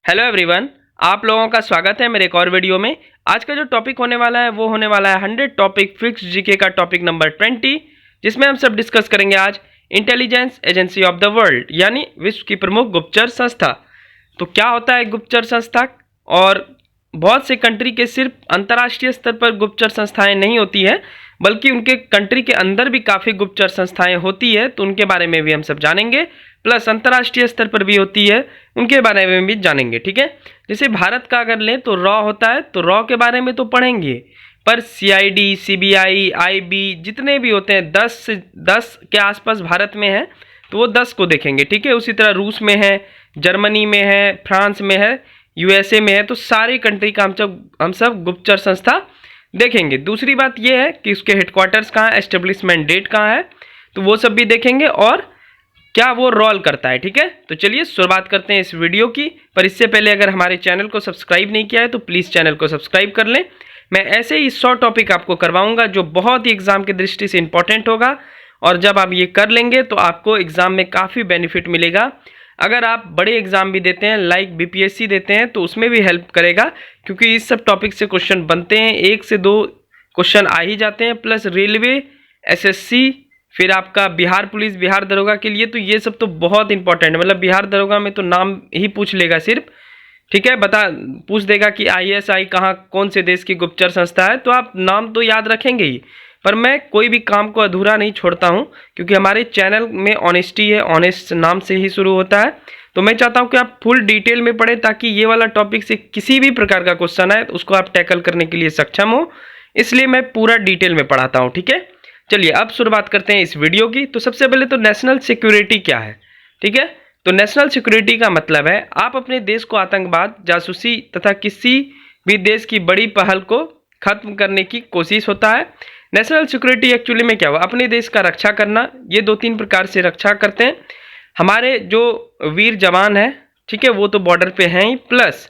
Hello everyone, आप लोगों का स्वागत है मेरे एक और वीडियो में। आज का जो टॉपिक होने वाला है वो होने वाला है 100 टॉपिक फिक्स जीके का टॉपिक नंबर 20, जिसमें हम सब डिस्कस करेंगे आज intelligence agency of the world यानी विश्व की प्रमुख गुप्तचर संस्था। तो क्या होता है गुप्तचर संस्था? और बहुत से कंट्री के सिर्फ अंतर्राष्ट्रीय स्तर पर गुप्तचर संस्थाएं नहीं होती है, बल्कि उनके कंट्री के अंदर भी काफ़ी गुप्तचर संस्थाएं होती है, तो उनके बारे में भी हम सब जानेंगे। प्लस अंतर्राष्ट्रीय स्तर पर भी होती है, उनके बारे में भी जानेंगे। ठीक है, जैसे भारत का अगर लें तो रॉ होता है, तो रॉ के बारे में तो पढ़ेंगे, पर सीआईडी, सीबीआई, आईबी जितने भी होते हैं 10 के आसपास भारत में है, तो वो 10 को देखेंगे। ठीक है, उसी तरह रूस में है, जर्मनी में है, फ्रांस में है, यूएसए में है, तो सारी कंट्री का हम सब गुप्तचर संस्था देखेंगे। दूसरी बात यह है कि उसके हेडक्वार्टर्स कहाँ है, एस्टेब्लिशमेंट डेट कहाँ है, तो वो सब भी देखेंगे और क्या वो रोल करता है। ठीक है, तो चलिए शुरुआत करते हैं इस वीडियो की। पर इससे पहले अगर हमारे चैनल को सब्सक्राइब नहीं किया है तो प्लीज़ चैनल को सब्सक्राइब कर लें। मैं ऐसे ही 100 टॉपिक आपको करवाऊंगा जो बहुत ही एग्जाम की दृष्टि से इंपॉर्टेंट होगा, और जब आप ये कर लेंगे तो आपको एग्जाम में काफ़ी बेनिफिट मिलेगा। अगर आप बड़े एग्जाम भी देते हैं, लाइक बीपीएससी देते हैं, तो उसमें भी हेल्प करेगा, क्योंकि इस सब टॉपिक से क्वेश्चन बनते हैं, 1 से 2 क्वेश्चन आ ही जाते हैं। प्लस रेलवे, एसएससी, फिर आपका बिहार पुलिस, बिहार दरोगा के लिए तो ये सब तो बहुत इंपॉर्टेंट है। मतलब बिहार दरोगा में तो नाम ही पूछ लेगा सिर्फ। ठीक है, पूछ देगा कि आईएसआई कहाँ, कौन से देश की गुप्तचर संस्था है, तो आप नाम तो याद रखेंगे ही। पर मैं कोई भी काम को अधूरा नहीं छोड़ता हूँ, क्योंकि हमारे चैनल में ऑनेस्टी है, ऑनेस्ट नाम से ही शुरू होता है। तो मैं चाहता हूँ कि आप फुल डिटेल में पढ़ें, ताकि ये वाला टॉपिक से किसी भी प्रकार का क्वेश्चन आए तो उसको आप टैकल करने के लिए सक्षम हो। इसलिए मैं पूरा डिटेल में पढ़ाता हूँ। ठीक है, चलिए अब शुरुआत करते हैं इस वीडियो की। तो सबसे पहले तो नेशनल सिक्योरिटी क्या है। ठीक है, तो नेशनल सिक्योरिटी का मतलब है आप अपने देश को आतंकवाद, जासूसी तथा किसी भी देश की बड़ी पहल को खत्म करने की कोशिश होता है। नेशनल सिक्योरिटी एक्चुअली में क्या हुआ, अपने देश का रक्षा करना। ये 2-3 प्रकार से रक्षा करते हैं। हमारे जो वीर जवान हैं, ठीक है, वो तो बॉर्डर पे हैं ही। प्लस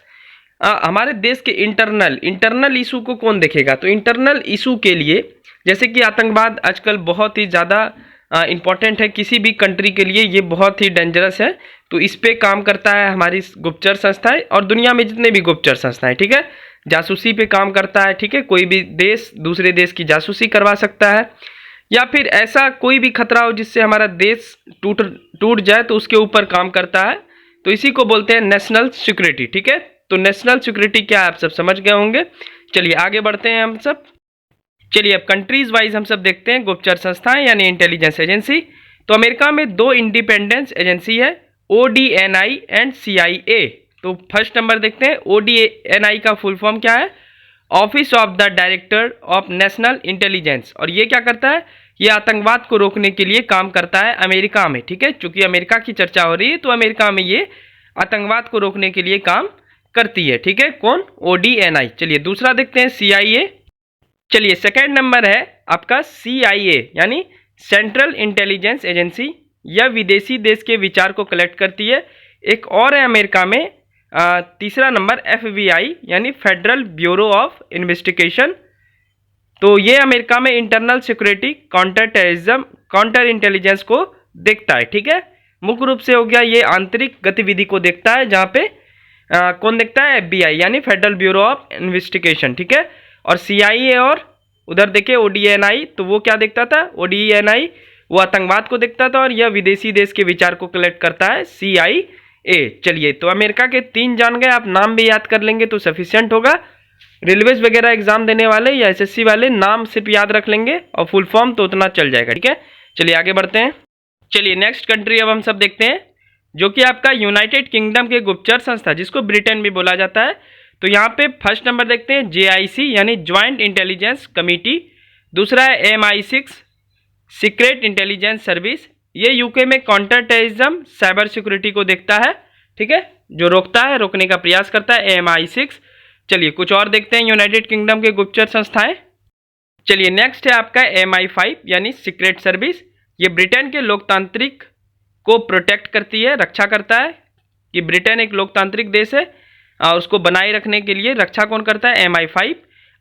हमारे देश के इंटरनल इशू को कौन देखेगा, तो इंटरनल इशू के लिए जैसे कि आतंकवाद आजकल बहुत ही ज़्यादा इम्पॉर्टेंट है किसी भी कंट्री के लिए, ये बहुत ही डेंजरस है, तो इस पे काम करता है हमारी गुप्तचर संस्थाएं। और दुनिया में जितने भी गुप्तचर संस्थाएं, ठीक है, जासूसी पे काम करता है। ठीक है, कोई भी देश दूसरे देश की जासूसी करवा सकता है, या फिर ऐसा कोई भी खतरा हो जिससे हमारा देश टूट जाए, तो उसके ऊपर काम करता है। तो इसी को बोलते हैं नेशनल सिक्योरिटी। ठीक है, तो नेशनल सिक्योरिटी क्या आप सब समझ गए होंगे। चलिए आगे बढ़ते हैं हम सब। चलिए अब कंट्रीज वाइज हम सब देखते हैं गुप्तचर संस्थाएं यानी इंटेलिजेंस एजेंसी। तो अमेरिका में 2 इंडिपेंडेंस एजेंसी है, ओडीएनआई एंड सीआईए। तो फर्स्ट नंबर देखते हैं, ओडीएनआई का फुल फॉर्म क्या है, office of the director of national intelligence. और ये क्या करता है, ये आतंकवाद को रोकने के लिए काम करता है अमेरिका में। ठीक है, चूंकि अमेरिका की चर्चा हो रही है, तो अमेरिका में ये आतंकवाद को रोकने के लिए काम करती है। ठीक है, कौन, ओडीएनआई। चलिए दूसरा देखते हैं, सीआईए। चलिए सेकेंड नंबर है आपका सीआईए यानी सेंट्रल इंटेलिजेंस एजेंसी। यह विदेशी देश के विचार को कलेक्ट करती है। एक और है अमेरिका में, तीसरा नंबर एफबीआई यानी फेडरल ब्यूरो ऑफ इन्वेस्टिगेशन। तो ये अमेरिका में internal security, counter terrorism, counter intelligence को देखता है। ठीक है, मुख्य रूप से हो गया ये आंतरिक गतिविधि को देखता है, जहाँ पे कौन देखता है, एफबीआई यानी फेडरल ब्यूरो ऑफ इन्वेस्टिगेशन। ठीक है, और सीआईए और उधर देखे ओडीएनआई, तो वो क्या देखता था, ओडीएनआई वो आतंकवाद को देखता था, और यह विदेशी देश के विचार को कलेक्ट करता है, सीआईए। चलिए तो अमेरिका के 3 जान गए, आप नाम भी याद कर लेंगे तो सफिशिएंट होगा। रेलवेज वगैरह एग्जाम देने वाले या एसएससी वाले नाम सिर्फ याद रख लेंगे, और फुल फॉर्म तो उतना चल जाएगा। ठीक है, चलिए आगे बढ़ते हैं। चलिए नेक्स्ट कंट्री अब हम सब देखते हैं, जो कि आपका यूनाइटेड किंगडम के गुप्तचर संस्था, जिसको ब्रिटेन भी बोला जाता है। तो यहाँ पे फर्स्ट नंबर देखते हैं, जेआईसी यानी ज्वाइंट इंटेलिजेंस कमिटी। दूसरा है एमआई6 सीक्रेट इंटेलिजेंस सर्विस। ये यूके में काउंटर टेररिज्म, साइबर सिक्योरिटी को देखता है। ठीक है, जो रोकता है, रोकने का प्रयास करता है, एमआई6। चलिए कुछ और देखते हैं यूनाइटेड किंगडम के गुप्तचर संस्थाएं। चलिए नेक्स्ट है आपका एमआई5 यानी सीक्रेट सर्विस। ये ब्रिटेन के लोकतांत्रिक को प्रोटेक्ट करती है, रक्षा करता है, कि ब्रिटेन एक लोकतांत्रिक देश है, उसको बनाए रखने के लिए रक्षा कौन करता है, एमआई5।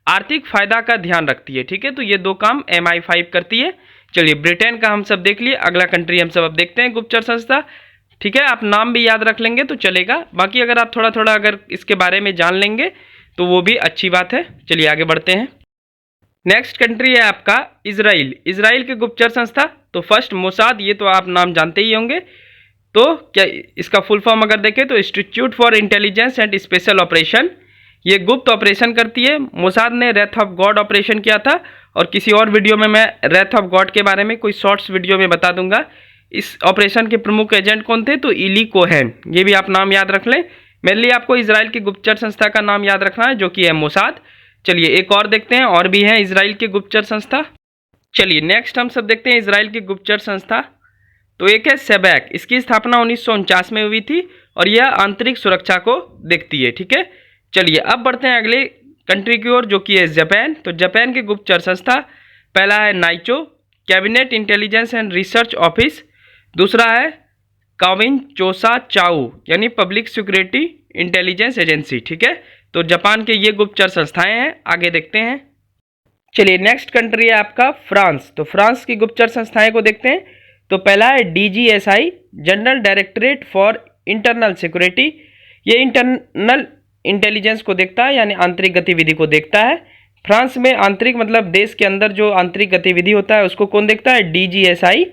आर्थिक फायदा का ध्यान रखती है। ठीक है, तो ये 2 काम एमआई5 करती है। चलिए ब्रिटेन का हम सब देख लिए। अगला कंट्री हम सब अब देखते हैं गुप्तचर संस्था, ठीक है, आप नाम भी याद रख लेंगे तो चलेगा, बाकी अगर आप थोड़ा थोड़ा अगर इसके बारे में जान लेंगे तो वो भी अच्छी बात है। चलिए आगे बढ़ते हैं। नेक्स्ट कंट्री है आपका इजराइल। इजराइल की गुप्तचर संस्था, तो फर्स्ट मोसाद, ये तो आप नाम जानते ही होंगे। तो क्या इसका फुल फॉर्म अगर देखें तो institute for intelligence and special operation, ये गुप्त ऑपरेशन करती है। मोसाद ने रेथ ऑफ गॉड ऑपरेशन किया था, और किसी और वीडियो में मैं रेथ ऑफ गॉड के बारे में कोई शॉर्ट्स वीडियो में बता दूंगा। इस ऑपरेशन के प्रमुख एजेंट कौन थे, तो इली कोहेन, ये भी आप नाम याद रख लें। मेनली आपको इजराइल की गुप्तचर संस्था का नाम याद रखना है, जो कि है मोसाद। चलिए एक और देखते हैं, और भी है इजराइल की गुप्तचर संस्था। चलिए नेक्स्ट हम सब देखते हैं इजराइल की गुप्तचर संस्था। तो एक है सेबैक, इसकी स्थापना 1949 में हुई थी, और यह आंतरिक सुरक्षा को देखती है। ठीक है, चलिए अब बढ़ते हैं अगले कंट्री की ओर, जो कि है जापान। तो जापान की गुप्तचर संस्था, पहला है नाइचो, cabinet intelligence and research office. दूसरा है काविन चोसा चाउ, यानी पब्लिक सिक्योरिटी इंटेलिजेंस एजेंसी। ठीक है, तो जापान के ये गुप्तचर संस्थाएं हैं। आगे देखते हैं। चलिए नेक्स्ट कंट्री है आपका फ्रांस। तो फ्रांस की गुप्तचर संस्थाएं को देखते हैं। तो पहला है DGSI, general directorate for internal security, ये इंटरनल इंटेलिजेंस को देखता है, यानी आंतरिक गतिविधि को देखता है। फ्रांस में आंतरिक मतलब देश के अंदर जो आंतरिक गतिविधि होता है उसको कौन देखता है, DGSI।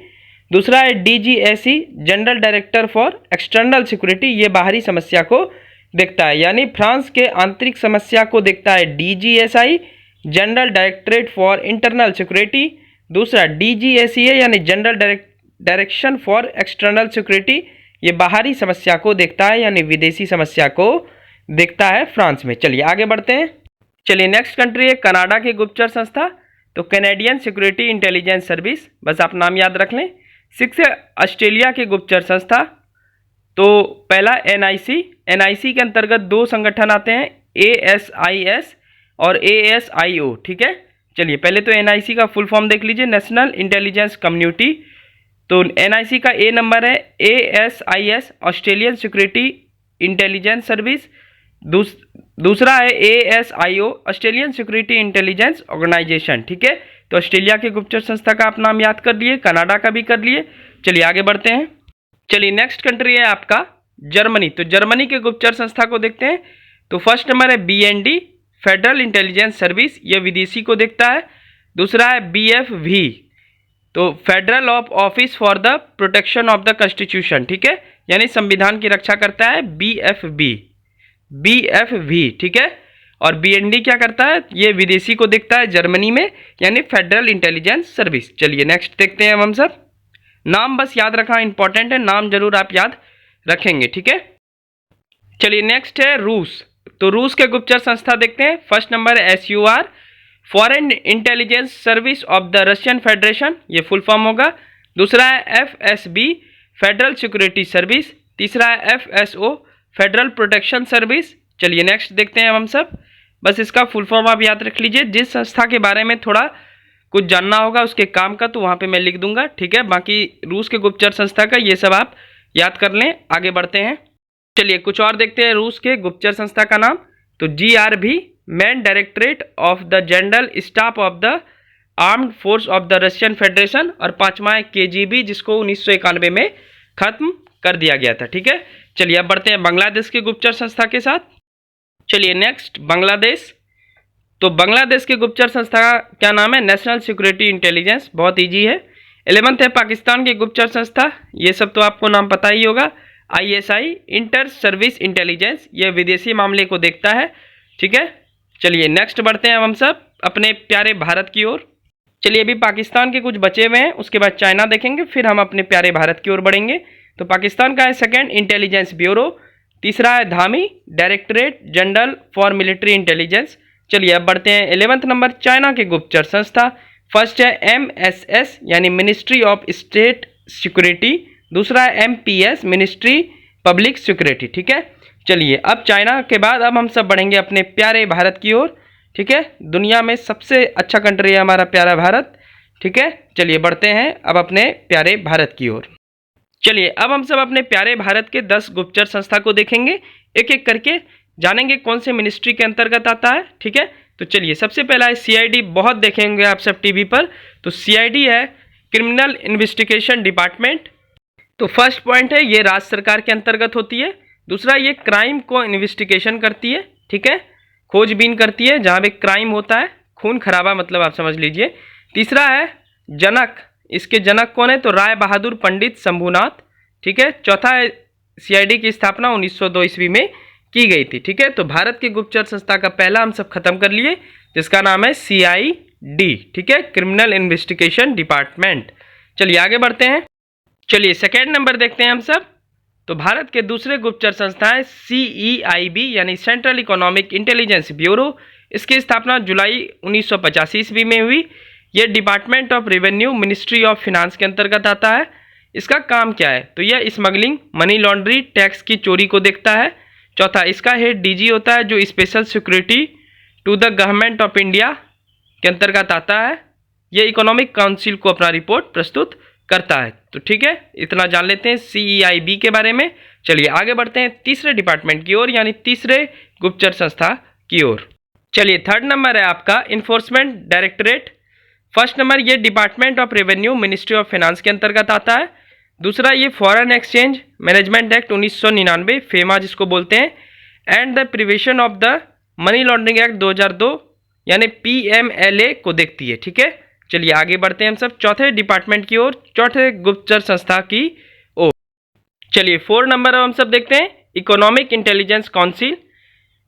दूसरा है DGSE, general director for external security, ये बाहरी समस्या को देखता है, यानी फ्रांस के आंतरिक समस्या को देखता है DGSI, general directorate for internal security. दूसरा DGSE है, यानी general direction for external security, ये बाहरी समस्या को देखता है, यानी विदेशी समस्या को देखता है फ्रांस में। चलिए आगे बढ़ते हैं। चलिए नेक्स्ट कंट्री है कनाडा की गुप्तचर संस्था। तो कैनेडियन सिक्योरिटी इंटेलिजेंस सर्विस, बस आप नाम याद रख लें। सिक्स है ऑस्ट्रेलिया की गुप्तचर संस्था। तो पहला NIC के अंतर्गत दो संगठन आते हैं, ASIS और ASIO। ठीक है, चलिए पहले तो NIC का फुल फॉर्म देख लीजिए, नेशनल इंटेलिजेंस कम्युनिटी। तो NIC का A नंबर है, ASIS Australian security intelligence service. दूसरा है ASIO Australian security intelligence organisation. ठीक है, तो ऑस्ट्रेलिया के गुप्तचर संस्था का आप नाम याद कर लिए, कनाडा का भी कर लिए। चलिए आगे बढ़ते हैं। चलिए नेक्स्ट कंट्री है आपका जर्मनी। तो जर्मनी के गुप्तचर संस्था को देखते हैं। तो फर्स्ट नंबर है BND, फेडरल इंटेलिजेंस सर्विस, यह विदेशी को देखता है। दूसरा है BFV, तो federal office for the protection of the constitution. ठीक है, यानी संविधान की रक्षा करता है BFV। ठीक है, और BND क्या करता है, ये विदेशी को देखता है जर्मनी में, यानी फेडरल इंटेलिजेंस सर्विस। चलिए नेक्स्ट देखते हैं हम सब। नाम बस याद रखना इंपॉर्टेंट है, नाम जरूर आप याद रखेंगे। ठीक है, चलिए नेक्स्ट है रूस। तो रूस के गुप्तचर संस्था देखते हैं। फर्स्ट नंबर है SUR, foreign intelligence service of the Russian federation, ये फुल फॉर्म होगा। दूसरा है FSB, फेडरल सिक्योरिटी सर्विस। तीसरा है FSO, फेडरल प्रोटेक्शन सर्विस। चलिए नेक्स्ट देखते हैं हम सब, बस इसका फुल फॉर्म आप याद रख लीजिए। जिस संस्था के बारे में थोड़ा कुछ जानना होगा उसके काम का, तो वहाँ पे मैं लिख दूंगा। ठीक है, बाकी रूस के गुप्तचर संस्था का ये सब आप याद कर लें। आगे बढ़ते हैं। चलिए कुछ और देखते हैं रूस के गुप्तचर संस्था का नाम। तो GRB, main directorate of the general staff of the armed force of the Russian federation. और पांचवा है KGB, जिसको 1991 में खत्म कर दिया गया था। ठीक है, चलिए अब बढ़ते हैं बांग्लादेश के गुप्तचर संस्था के साथ। चलिए नेक्स्ट बांग्लादेश। तो बांग्लादेश के गुप्तचर संस्था का क्या नाम है, नेशनल सिक्योरिटी इंटेलिजेंस, बहुत ईजी है। 11th है पाकिस्तान की गुप्तचर संस्था, ये सब तो आपको नाम पता ही होगा। ISI, इंटर सर्विस इंटेलिजेंस, ये विदेशी मामले को देखता है। ठीक है, चलिए नेक्स्ट बढ़ते हैं हम सब अपने प्यारे भारत की ओर। चलिए अभी पाकिस्तान के कुछ बचे हुए हैं, उसके बाद चाइना देखेंगे, फिर हम अपने प्यारे भारत की ओर बढ़ेंगे। तो पाकिस्तान का है सेकंड इंटेलिजेंस ब्यूरो। तीसरा है Dhami, directorate general for military intelligence. चलिए अब बढ़ते हैं 11th नंबर चाइना के गुप्तचर संस्था। फर्स्ट है MSS, यानी मिनिस्ट्री ऑफ स्टेट सिक्योरिटी। दूसरा है MPS, मिनिस्ट्री पब्लिक सिक्योरिटी। ठीक है, चलिए अब चाइना के बाद अब हम सब बढ़ेंगे अपने प्यारे भारत की ओर। ठीक है, दुनिया में सबसे अच्छा कंट्री है हमारा प्यारा भारत। ठीक है, चलिए बढ़ते हैं अब अपने प्यारे भारत की ओर। चलिए अब हम सब अपने प्यारे भारत के 10 गुप्तचर संस्था को देखेंगे, एक एक करके जानेंगे कौन से मिनिस्ट्री के अंतर्गत आता है। ठीक है, तो चलिए सबसे पहला है CID, बहुत देखेंगे आप सब टीवी पर। तो CID है क्रिमिनल इन्वेस्टिगेशन डिपार्टमेंट। तो फर्स्ट पॉइंट है ये राज्य सरकार के अंतर्गत होती है। दूसरा, ये क्राइम को इन्वेस्टिगेशन करती है, ठीक है, खोजबीन करती है जहाँ भी क्राइम होता है, खून खराबा मतलब आप समझ लीजिए। तीसरा है जनक, इसके जनक कौन है तो राय बहादुर पंडित शंभुनाथ, ठीक है। चौथा है सीआईडी की स्थापना 1902 ईस्वी में की गई थी, ठीक है। तो भारत की गुप्तचर संस्था का पहला हम सब खत्म कर लिए जिसका नाम है सीआईडी, ठीक है, क्रिमिनल इन्वेस्टिगेशन डिपार्टमेंट। चलिए आगे बढ़ते हैं। चलिए सेकेंड नंबर देखते हैं हम सब। तो भारत के दूसरे गुप्तचर संस्था है सीईआईबी यानी सेंट्रल इकोनॉमिक इंटेलिजेंस ब्यूरो। इसकी स्थापना जुलाई 1985 ईस्वी में हुई। ये department of revenue ministry of finance के अंतर्गत आता है। इसका काम क्या है तो यह स्मगलिंग, मनी लॉन्ड्री, टैक्स की चोरी को देखता है। चौथा, इसका हेड डीजी होता है जो special security to the government of India के अंतर्गत आता है। ये इकोनॉमिक काउंसिल को अपना रिपोर्ट प्रस्तुत करता है। तो ठीक है, इतना जान लेते हैं सीईआईबी के बारे में। चलिए आगे बढ़ते हैं तीसरे डिपार्टमेंट की ओर यानी तीसरे गुप्तचर संस्था की ओर। चलिए थर्ड नंबर है आपका इन्फोर्समेंट डायरेक्टरेट। फर्स्ट नंबर ये department of revenue ministry of finance के अंतर्गत आता है। दूसरा, ये foreign exchange management act 1999 FEMA जिसको बोलते हैं and the prevention of the money laundering act 2002 यानी पीएमएलए को देखती है, ठीक है। चलिए आगे बढ़ते हैं हम सब चौथे डिपार्टमेंट की ओर, चौथे गुप्तचर संस्था की ओर। चलिए 4 नंबर हम सब देखते हैं इकोनॉमिक इंटेलिजेंस काउंसिल।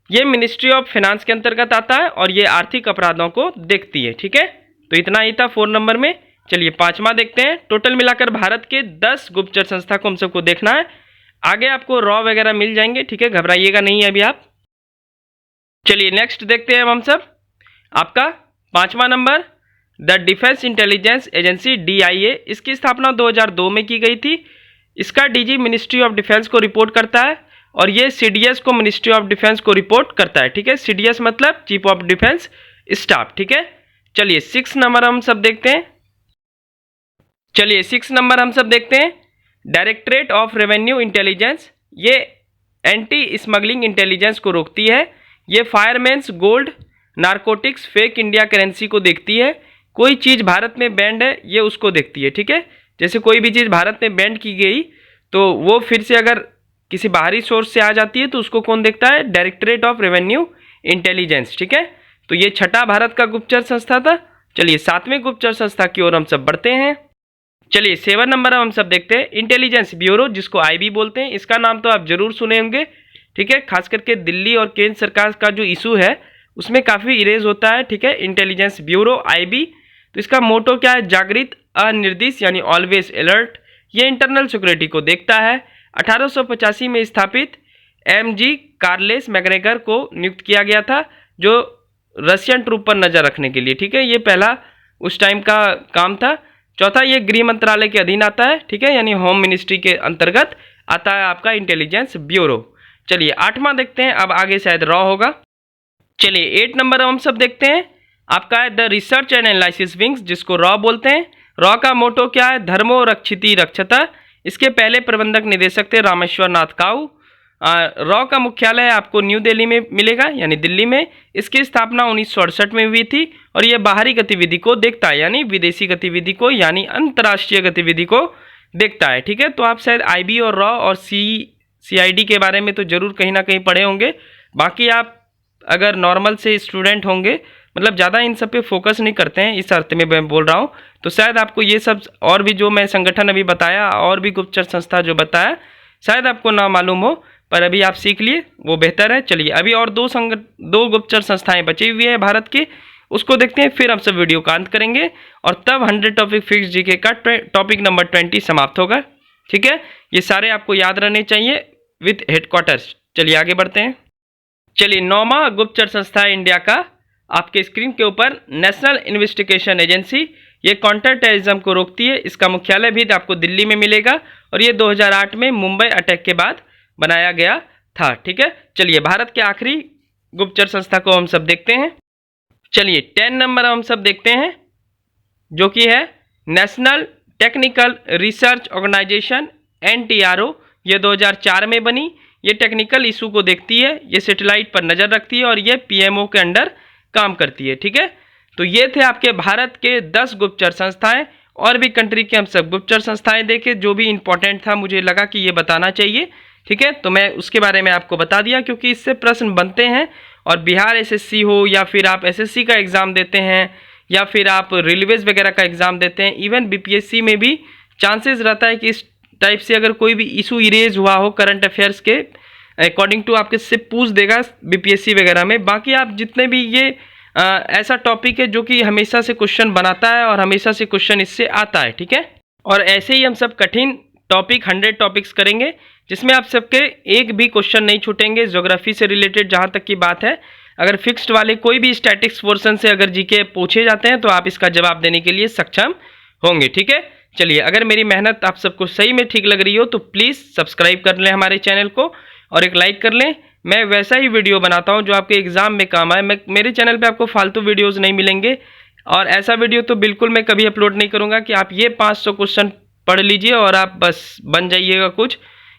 ये मिनिस्ट्री ऑफ फाइनेंस के अंतर्गत आता है और ये आर्थिक अपराधों को देखती है, ठीक है। तो इतना ही था 4 नंबर में। चलिए 5वां देखते हैं। टोटल मिलाकर भारत के 10 गुप्तचर संस्था को हम सबको देखना है। आगे आपको रॉ वगैरह मिल जाएंगे, ठीक है, घबराइएगा नहीं अभी आप। चलिए नेक्स्ट देखते हैं हम सब आपका 5वां number the defence intelligence agency DIA. इसकी स्थापना 2002 में की गई थी। इसका डीजी मिनिस्ट्री ऑफ डिफेंस को रिपोर्ट करता है और ये सीडीएस को मिनिस्ट्री ऑफ डिफेंस को रिपोर्ट करता है, ठीक है। सीडीएस मतलब चीफ ऑफ डिफेंस स्टाफ, ठीक है। चलिए 6 नंबर हम सब देखते हैं। चलिए 6 नंबर हम सब देखते हैं डायरेक्टरेट ऑफ रेवेन्यू इंटेलिजेंस। ये एंटी स्मगलिंग इंटेलिजेंस को रोकती है। ये firearms gold, narcotics, fake India currency को देखती है। कोई चीज़ भारत में बैंड है ये उसको देखती है, ठीक है। जैसे कोई भी चीज़ भारत में बैंड की गई तो वो फिर से अगर किसी बाहरी सोर्स से आ जाती है तो उसको कौन देखता है, डायरेक्टरेट ऑफ रेवेन्यू इंटेलिजेंस, ठीक है। तो ये छठा भारत का गुप्तचर संस्था था। चलिए 7वें गुप्तचर संस्था की ओर हम सब बढ़ते हैं। चलिए 7 नंबर हम सब देखते हैं इंटेलिजेंस ब्यूरो जिसको आईबी बोलते हैं। इसका नाम तो आप जरूर सुने होंगे, ठीक है। खास करके दिल्ली और केंद्र सरकार का जो इशू है उसमें काफ़ी इरेज होता है, ठीक है। इंटेलिजेंस ब्यूरो आईबी, तो इसका मोटो क्या है, जागृत अनिर्दिष्ट यानी ऑलवेज अलर्ट। ये इंटरनल सिक्योरिटी को देखता है। 1885 में स्थापित एमजी कार्लेस मैग्रेगर को नियुक्त किया गया था जो रशियन ट्रूप पर नज़र रखने के लिए, ठीक है। ये पहला उस टाइम का काम था। चौथा, ये गृह मंत्रालय के अधीन आता है, ठीक है, यानी होम मिनिस्ट्री के अंतर्गत आता है आपका इंटेलिजेंस ब्यूरो। चलिए 8वां देखते हैं, अब आगे शायद रॉ होगा। चलिए 8 नंबर हम सब देखते हैं आपका है the research and analysis wings जिसको रॉ बोलते हैं। रॉ का मोटो क्या है, धर्मो रक्षिति रक्षता। इसके पहले प्रबंधक निदेशक थे रामेश्वर नाथ काऊ। रॉ का मुख्यालय आपको न्यू दिल्ली में मिलेगा यानी दिल्ली में। इसकी स्थापना 1968 में हुई थी और यह बाहरी गतिविधि को देखता है यानी विदेशी गतिविधि को यानी अंतर्राष्ट्रीय गतिविधि को देखता है, ठीक है। तो आप शायद आईबी और रॉ और सीआईडी के बारे में तो जरूर कहीं ना कहीं पढ़े होंगे। बाकी आप अगर नॉर्मल से स्टूडेंट होंगे, मतलब ज़्यादा इन सब पे फोकस नहीं करते हैं, इस अर्थ में मैं बोल रहा हूँ, तो शायद आपको ये सब और भी जो मैं संगठन अभी बताया और भी गुप्तचर संस्था जो बताया शायद आपको ना मालूम हो, पर अभी आप सीख लिए वो बेहतर है। चलिए अभी और दो गुप्तचर संस्थाएं बची हुई है भारत की, उसको देखते हैं, फिर हम सब वीडियो का अंत करेंगे और तब 100 टॉपिक फिक्स जीके का टॉपिक नंबर 20 समाप्त होगा, ठीक है। ये सारे आपको याद रहने चाहिए विथ हेडक्वार्टर्स। चलिए आगे बढ़ते हैं। चलिए 9वां गुप्तचर संस्था है इंडिया का, आपके स्क्रीन के ऊपर नेशनल इन्वेस्टिगेशन एजेंसी। ये काउंटर टेररिज्म को रोकती है। इसका मुख्यालय भी आपको दिल्ली में मिलेगा और ये 2008 में मुंबई अटैक के बाद बनाया गया था, ठीक है। चलिए भारत के आखिरी गुप्तचर संस्था को हम सब देखते हैं। चलिए 10 नंबर हम सब देखते हैं जो कि है national technical research organisation NTRO। ये 2004 में बनी। ये टेक्निकल इशू को देखती है, ये सैटेलाइट पर नज़र रखती है और ये PMO के अंडर काम करती है, ठीक है। तो ये थे आपके भारत के 10 गुप्तचर संस्थाएं और भी कंट्री के हम सब गुप्तचर संस्थाएं देखे, जो भी इंपॉर्टेंट था मुझे लगा कि ये बताना चाहिए, ठीक है। तो मैं उसके बारे में आपको बता दिया, क्योंकि इससे प्रश्न बनते हैं। और बिहार एसएससी हो या फिर आप एसएससी का एग्ज़ाम देते हैं या फिर आप रेलवेज वगैरह का एग्ज़ाम देते हैं, इवन बीपीएससी में भी चांसेस रहता है कि इस टाइप से अगर कोई भी इशू इरेज हुआ हो करंट अफेयर्स के अकॉर्डिंग टू आपके से पूछ देगा बीपीएससी वगैरह में। बाकी आप जितने भी ये ऐसा टॉपिक है जो कि हमेशा से क्वेश्चन बनाता है और हमेशा से क्वेश्चन इससे आता है, ठीक है। और ऐसे ही हम सब कठिन टॉपिक 100 टॉपिक्स करेंगे, जिसमें आप सबके एक भी क्वेश्चन नहीं छूटेंगे ज्योग्राफी से रिलेटेड। जहाँ तक की बात है, अगर फिक्स्ड वाले कोई भी स्टैटिक्स पोर्शन से अगर जीके पूछे जाते हैं तो आप इसका जवाब देने के लिए सक्षम होंगे, ठीक है। चलिए, अगर मेरी मेहनत आप सबको सही में ठीक लग रही हो तो प्लीज़ सब्सक्राइब कर लें हमारे चैनल को और एक लाइक कर लें। मैं वैसा ही वीडियो बनाता हूं जो आपके एग्ज़ाम में काम आए। मेरे चैनल पे आपको फालतू वीडियोस नहीं मिलेंगे, और ऐसा वीडियो तो बिल्कुल मैं कभी अपलोड नहीं करूंगा कि आप ये 500 क्वेश्चन पढ़ लीजिए और आप बस बन जाइएगा कुछ।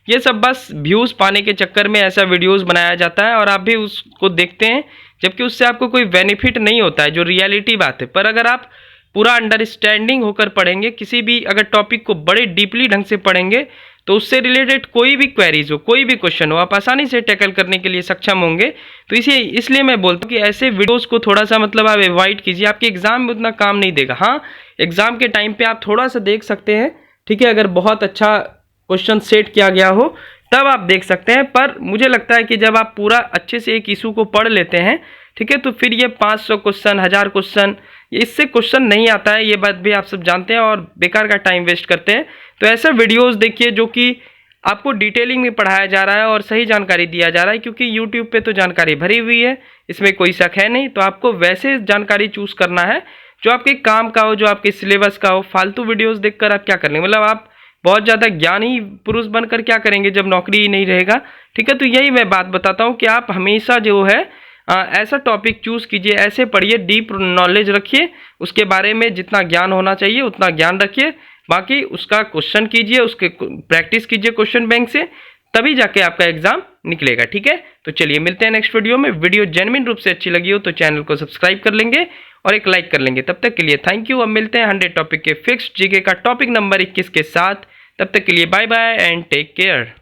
ये सब बस व्यूज़ पाने के चक्कर में ऐसा वीडियोज़ बनाया जाता है और आप भी उसको देखते हैं, जबकि उससे आपको कोई बेनिफिट नहीं होता है, जो रियलिटी बात है। पर अगर आप पूरा अंडरस्टैंडिंग होकर पढ़ेंगे, किसी भी अगर टॉपिक को बड़े डीपली ढंग से पढ़ेंगे, तो उससे रिलेटेड कोई भी क्वेरीज हो, कोई भी क्वेश्चन हो, आप आसानी से टैकल करने के लिए सक्षम होंगे। तो इसलिए मैं बोलता हूँ कि ऐसे वीडियोस को थोड़ा सा मतलब आप अवॉइड कीजिए, आपके एग्जाम में उतना काम नहीं देगा। हाँ, एग्जाम के टाइम पे आप थोड़ा सा देख सकते हैं, ठीक है, अगर बहुत अच्छा क्वेश्चन सेट किया गया हो तब आप देख सकते हैं। पर मुझे लगता है कि जब आप पूरा अच्छे से एक इशू को पढ़ लेते हैं, ठीक है, तो फिर ये 500 क्वेश्चन, 1000 क्वेश्चन, इससे क्वेश्चन नहीं आता है, ये बात भी आप सब जानते हैं, और बेकार का टाइम वेस्ट करते हैं। तो ऐसे वीडियोस देखिए जो कि आपको डिटेलिंग में पढ़ाया जा रहा है और सही जानकारी दिया जा रहा है, क्योंकि यूट्यूब पे तो जानकारी भरी हुई है, इसमें कोई शक है नहीं। तो आपको वैसे जानकारी चूज़ करना है जो आपके काम का हो, जो आपके सिलेबस का हो। फालतू वीडियोज़ देखकर आप क्या कर लेंगे, मतलब आप बहुत ज़्यादा ज्ञानी पुरुष बनकर क्या करेंगे जब नौकरी ही नहीं रहेगा, ठीक है। तो यही मैं बात बताता हूँ कि आप हमेशा जो है ऐसा टॉपिक चूज़ कीजिए, ऐसे पढ़िए, डीप नॉलेज रखिए, उसके बारे में जितना ज्ञान होना चाहिए उतना ज्ञान रखिए। बाकी उसका क्वेश्चन कीजिए, उसके प्रैक्टिस कीजिए क्वेश्चन बैंक से, तभी जाके आपका एग्जाम निकलेगा, ठीक है। तो चलिए, मिलते हैं नेक्स्ट वीडियो में। वीडियो जेन्युइन रूप से अच्छी लगी हो तो चैनल को सब्सक्राइब कर लेंगे और एक लाइक कर लेंगे। तब तक के लिए थैंक यू। अब मिलते हैं 100 टॉपिक के फिक्स्ड जीके का टॉपिक नंबर 21 के साथ। तब तक के लिए bye bye and take care.